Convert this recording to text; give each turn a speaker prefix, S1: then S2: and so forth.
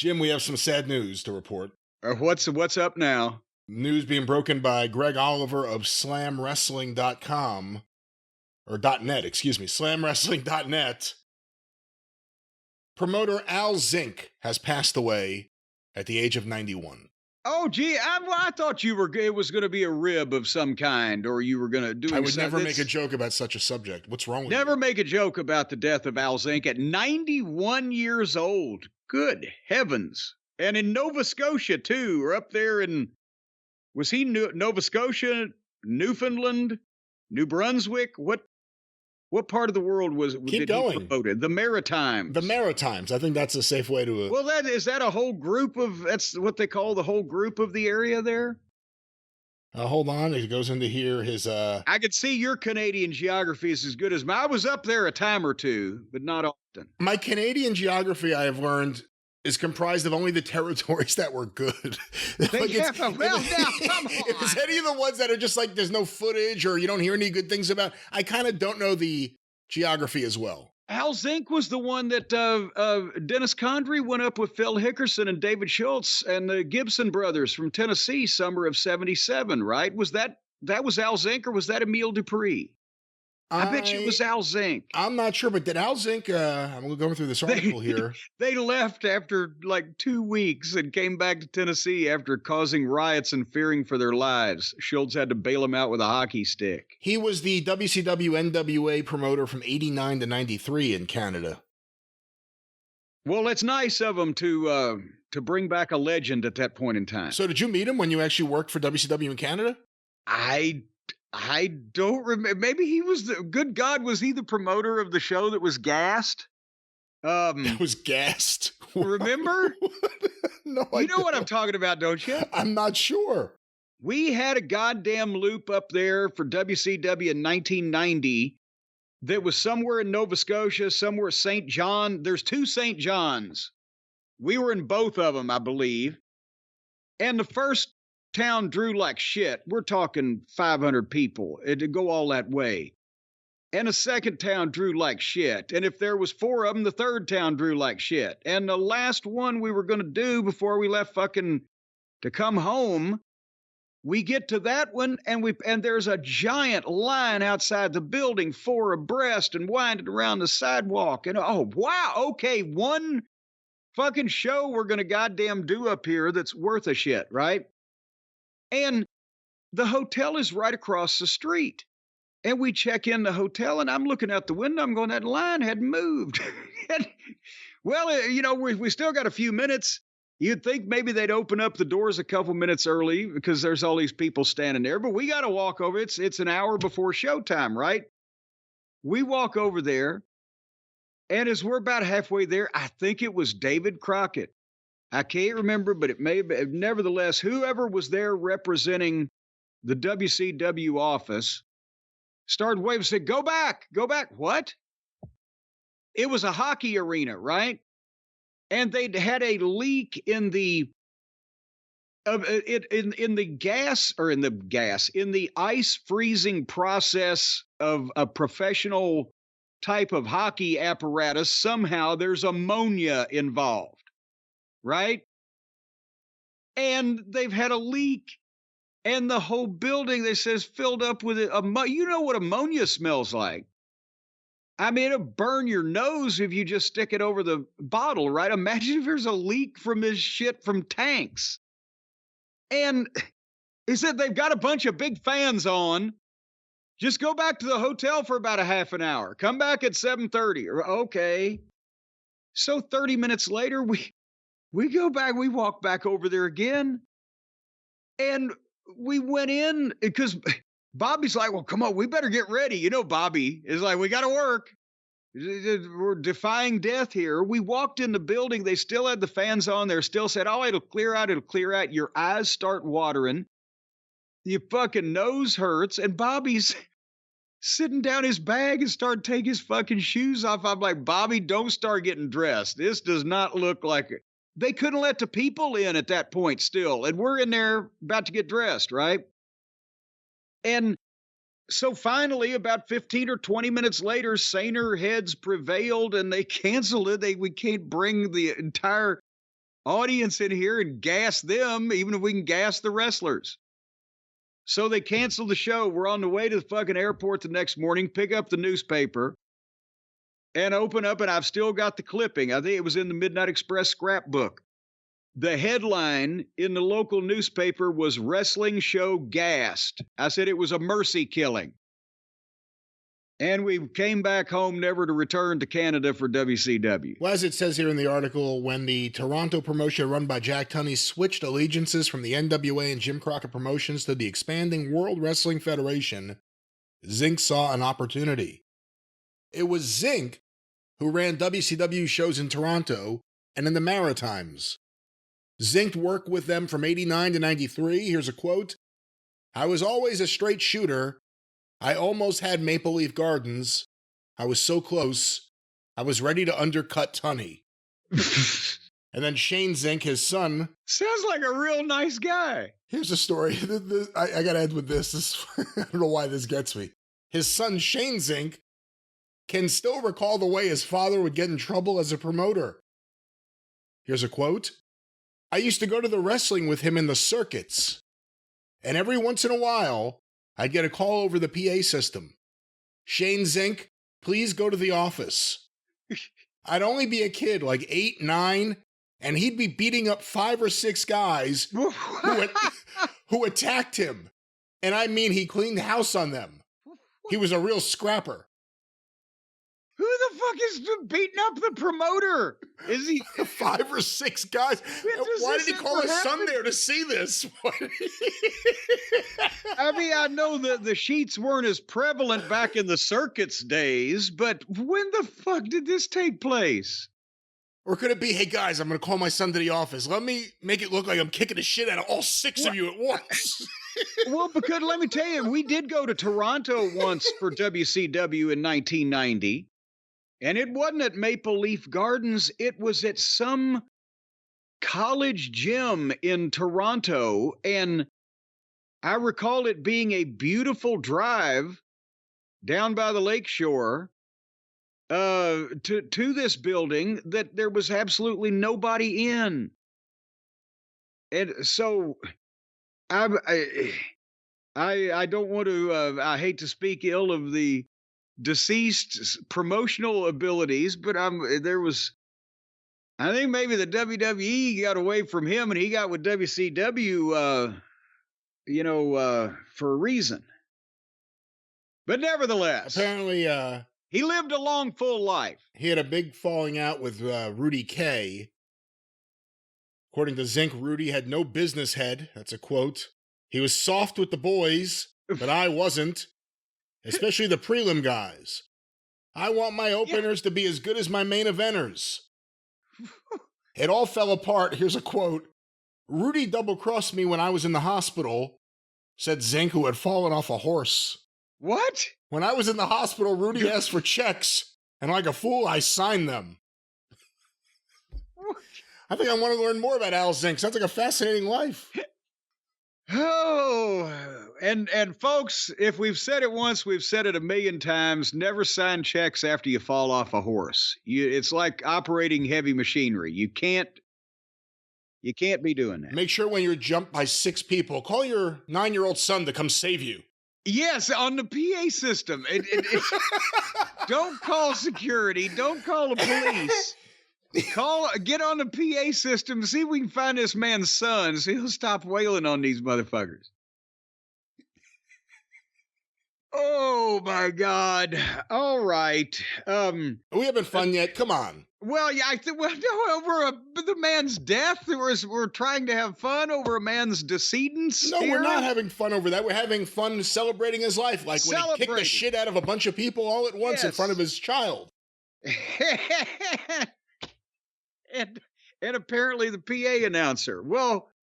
S1: Jim, we have some sad news to report.
S2: What's up now?
S1: News being broken by Greg Oliver of SlamWrestling.com, or .net, excuse me, SlamWrestling.net. Promoter Al Zinck has passed away at the age of 91.
S2: Oh, gee, I thought it was going to be a rib of some kind, or you were going to do.
S1: I would never make a joke about such a subject. What's wrong with you?
S2: Never make a joke about the death of Al Zinck at 91 years old. Good heavens. And in Nova Scotia, too, or up there in, was he Nova Scotia, Newfoundland, New Brunswick? What part of the world
S1: Keep going.
S2: The Maritimes.
S1: The Maritimes. I think that's a safe way to...
S2: Well, is that a whole group of... That's what they call the whole group of the area there?
S1: Hold on. It goes into here.
S2: I could see your Canadian geography is as good as mine. I was up there a time or two, but not often.
S1: My Canadian geography, I have learned, is comprised of only the territories that were good.
S2: Now, come on.
S1: If it's any of the ones that are just like there's no footage or you don't hear any good things about, I kind of don't know the geography as well.
S2: Al Zinck was the one that Dennis Condrey went up with Phil Hickerson and David Schultz and the Gibson brothers from Tennessee, summer of '77, right? Was that was Al Zinck or was that Emile Dupree? I bet you it was Al Zinck.
S1: I'm not sure, but did Al Zinck, I'm going through this article here.
S2: They left after like 2 weeks and came back to Tennessee after causing riots and fearing for their lives. Schultz had to bail him out with a hockey stick.
S1: He was the WCW NWA promoter from 89 to 93 in Canada.
S2: Well, it's nice of him to bring back a legend at that point in time.
S1: So did you meet him when you actually worked for WCW in Canada?
S2: I don't remember. Maybe he was good God, was he the promoter of the show that was gassed?
S1: It was gassed.
S2: Remember?
S1: No,
S2: you know what I'm talking about, don't you?
S1: I'm not sure.
S2: We had a goddamn loop up there for WCW in 1990 that was somewhere in Nova Scotia, somewhere St. John. There's 2 St. Johns. We were in both of them, I believe. And the first town drew like shit. We're talking 500 people. It'd go all that way. And the second town drew like shit. And if there was 4 of them, the third town drew like shit. And the last one we were going to do before we left fucking to come home, we get to that one and there's a giant line outside the building, 4 abreast and winding around the sidewalk. And oh, wow. Okay. One fucking show we're going to goddamn do up here that's worth a shit, right? And the hotel is right across the street. And we check in the hotel, and I'm looking out the window. I'm going, that line hadn't moved. Well, you know, we still got a few minutes. You'd think maybe they'd open up the doors a couple minutes early because there's all these people standing there. But we got to walk over. It's an hour before showtime, right? We walk over there. And as we're about halfway there, I think it was David Crockett. I can't remember, but it may be. Nevertheless, whoever was there representing the WCW office started waving, said, go back. What? It was a hockey arena, right? And they'd had a leak in the ice freezing process of a professional type of hockey apparatus. Somehow there's ammonia involved. Right? And they've had a leak, and the whole building, they says, filled up with it. You know what ammonia smells like. I mean, it'll burn your nose if you just stick it over the bottle, right? Imagine if there's a leak from this shit from tanks. And he said they've got a bunch of big fans on. Just go back to the hotel for about a half an hour. Come back at 7:30. Okay. So 30 minutes later, we go back, we walk back over there again, and we went in because Bobby's like, well, come on, we better get ready. You know, Bobby is like, we got to work. We're defying death here. We walked in the building. They still had the fans on. They're still said, oh, it'll clear out. Your eyes start watering. Your fucking nose hurts. And Bobby's sitting down his bag and started taking his fucking shoes off. I'm like, Bobby, don't start getting dressed. This does not look like it. They couldn't let the people in at that point still. And we're in there about to get dressed, right? And so finally, about 15 or 20 minutes later, saner heads prevailed and they canceled it. We can't bring the entire audience in here and gas them, even if we can gas the wrestlers. So they canceled the show. We're on the way to the fucking airport the next morning, pick up the newspaper, and open up, and I've still got the clipping. I think it was in the Midnight Express scrapbook. The headline in the local newspaper was "Wrestling Show Gassed." I said it was a mercy killing. And we came back home never to return to Canada for WCW.
S1: Well, as it says here in the article, when the Toronto promotion run by Jack Tunney switched allegiances from the NWA and Jim Crockett Promotions to the expanding World Wrestling Federation, Zinck saw an opportunity. It was Zinck who ran WCW shows in Toronto and in the Maritimes. Zinck worked with them from 89 to 93. Here's a quote. "I was always a straight shooter. I almost had Maple Leaf Gardens. I was so close. I was ready to undercut Tunney." And then Shane Zinck, his son.
S2: Sounds like a real nice guy.
S1: Here's a story. I got to end with this. I don't know why this gets me. His son, Shane Zinck, can still recall the way his father would get in trouble as a promoter. Here's a quote. "I used to go to the wrestling with him in the circuits. And every once in a while, I'd get a call over the PA system. 'Shane Zinck, please go to the office.' I'd only be a kid, like 8, 9, and he'd be beating up 5 or 6 guys who attacked him. And I mean, he cleaned house on them. He was a real scrapper."
S2: Who the fuck is beating up the promoter? Is he
S1: 5 or 6 guys? Why did he call his son there to see this?
S2: I mean, I know that the sheets weren't as prevalent back in the circuits days, but when the fuck did this take place?
S1: Or could it be, "Hey guys, I'm going to call my son to the office. Let me make it look like I'm kicking the shit out of all 6 of you at once."
S2: Well, because let me tell you, we did go to Toronto once for WCW in 1990. And it wasn't at Maple Leaf Gardens. It was at some college gym in Toronto. And I recall it being a beautiful drive down by the lakeshore to this building that there was absolutely nobody in. And so I don't want to, I hate to speak ill of the deceased's promotional abilities, but I think maybe the WWE got away from him and he got with WCW, for a reason. But nevertheless,
S1: apparently,
S2: he lived a long, full life.
S1: He had a big falling out with Rudy Kay. According to Zinck, Rudy had no business head. That's a quote. "He was soft with the boys, but I wasn't. Especially the prelim guys. I want my openers to be as good as my main eventers." It all fell apart. Here's a quote. "Rudy double-crossed me when I was in the hospital," said Zinck, who had fallen off a horse.
S2: What?
S1: "When I was in the hospital, Rudy asked for checks, and like a fool, I signed them." I think I want to learn more about Al Zinck. Sounds like a fascinating life.
S2: Oh, and folks, if we've said it once, we've said it a million times. Never sign checks after you fall off a horse. It's like operating heavy machinery. You can't be doing that.
S1: Make sure when you're jumped by 6 people, call your 9-year-old son to come save you.
S2: Yes, on the PA system. Don't call security. Don't call the police. Get on the PA system and see if we can find this man's son so he'll stop wailing on these motherfuckers. Oh my God. All right.
S1: We haven't fun yet. Come on.
S2: Well, yeah, over the man's death, we're trying to have fun over a man's decedent.
S1: No, we're not having fun over that. We're having fun celebrating his life, like when he kicked the shit out of a bunch of people all at once in front of his child.
S2: And apparently the PA announcer. Well,